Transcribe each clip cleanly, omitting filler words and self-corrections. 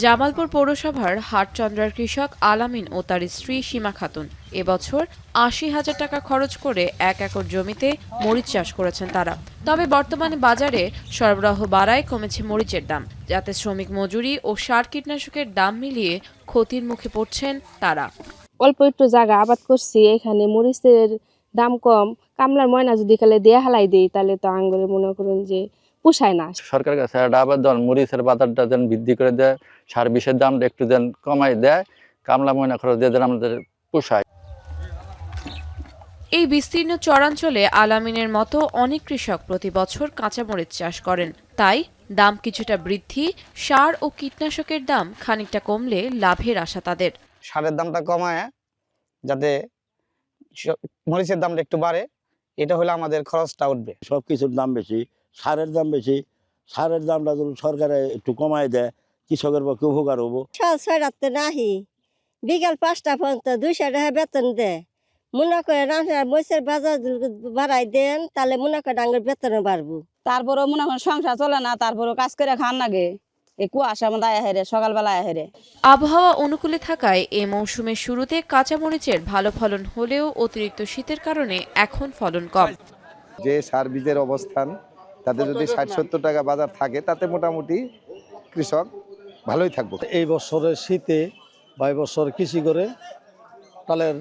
জামালপুর পৌরসভার হাটচন্দ্রার কৃষক আলামিন ও তার স্ত্রী সীমা খাতুন এবছর ৮০,০০০ টাকা খরচ করে ১ একর জমিতে মরিচ চাষ করেছেন তারা। তবে বর্তমানে বাজারে সরবরাহ বাড়ায় কমেছে মরিচের দাম, যাতে শ্রমিক মজুরি ও সার কীটনাশকের দাম মিলিয়ে ক্ষতির মুখে পড়ছেন তারা। অল্প একটু জায়গা আবাদ করছি, এখানে মরিচের দাম কম, কামলার ময়না যদি খালে দেয়া হালাই দেই তাহলে তো আঙ্গুরে মনে করুন যে পোষায় না। সরকারের কাছে একটা আবেদন, মরিচের বাজারটা যেন বৃদ্ধি করে দেয়, সার বিষের দামটা একটু যেন কমাই দেয়, কামলা ময়না খরচ দিয়ে যেন আমাদের পোষায়। এই বিস্তীর্ণ চরাঞ্চলে আলামিনের মতো অনেক কৃষক প্রতি বছর কাঁচামরিচ চাষ করেন, তাই দাম কিছুটা বৃদ্ধি, সার ও কীটনাশকের দাম খানিকটা কমলে লাভের আশা তাদের। সারের দামটা কমায় যাতে মরিচের দামটা একটু বাড়ে, এটা হলে আমাদের খরচটা উঠবে। সবকিছুর দাম বেশি, সারের দাম বেশি, সারের দামটা যদি সরকারে একটু কমায় দেয় কৃষকের পক্ষে উপকার হবো। ছয়টাতে নাহি বিকাল 5টা পর্যন্ত 200 টাকা বেতন দেয়। মনে করে মরিচের বাজার বাড়াই দেন তাহলে মনে করে ডাঙ্গের বেতনও বাড়বো। তারপরেও মনে করেন সংসার চলে না, তারপরেও কাজ করে খান লাগে। এই কুয়াশা আমাদের আয়া হেরে, সকালবেলা আয়া হেরে। আবহাওয়া অনুকূলে থাকায় এ মৌসুমের শুরুতে কাঁচামরিচের ভালো ফলন হলেও অতিরিক্ত শীতের কারণে এখন ফলন কম। যে সার বীজের অবস্থান, তাতে যদি ৬০-৭০ টাকা বাজার থাকে, তাতে মোটামুটি কৃষক ভালোই থাকবে। এই বছরের শীতে বা এই বছর কৃষি করে তালের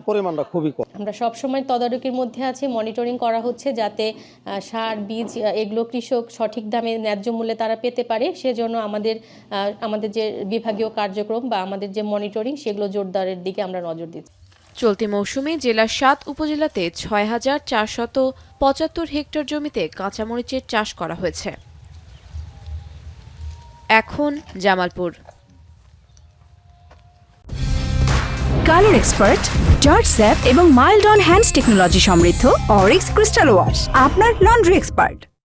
পরিমাণটা খুবই কম। আমরা সবসময় তদারকির মধ্যে আছি, মনিটরিং করা হচ্ছে যাতে সার বীজ এগুলো কৃষক সঠিক দামে ন্যায্য মূল্যে তারা পেতে পারে। সেজন্য আমাদের যে বিভাগীয় কার্যক্রম বা আমাদের যে মনিটরিং সেগুলো জোরদারের দিকে আমরা নজর দিচ্ছি। চলতি মৌসুমে জেলার ৭ উপজেলাতে ৬,৪৭৫ হেক্টর জমিতে কাঁচামরিচের চাষ করা হয়েছে। এখন Jamalpur. Colour expert, George sap এবং মাইল্ড অন হ্যান্ডস টেকনোলজি সমৃদ্ধ অরিক্স ক্রিস্টাল ওয়াশ আপনার লন্ড্রি এক্সপার্ট।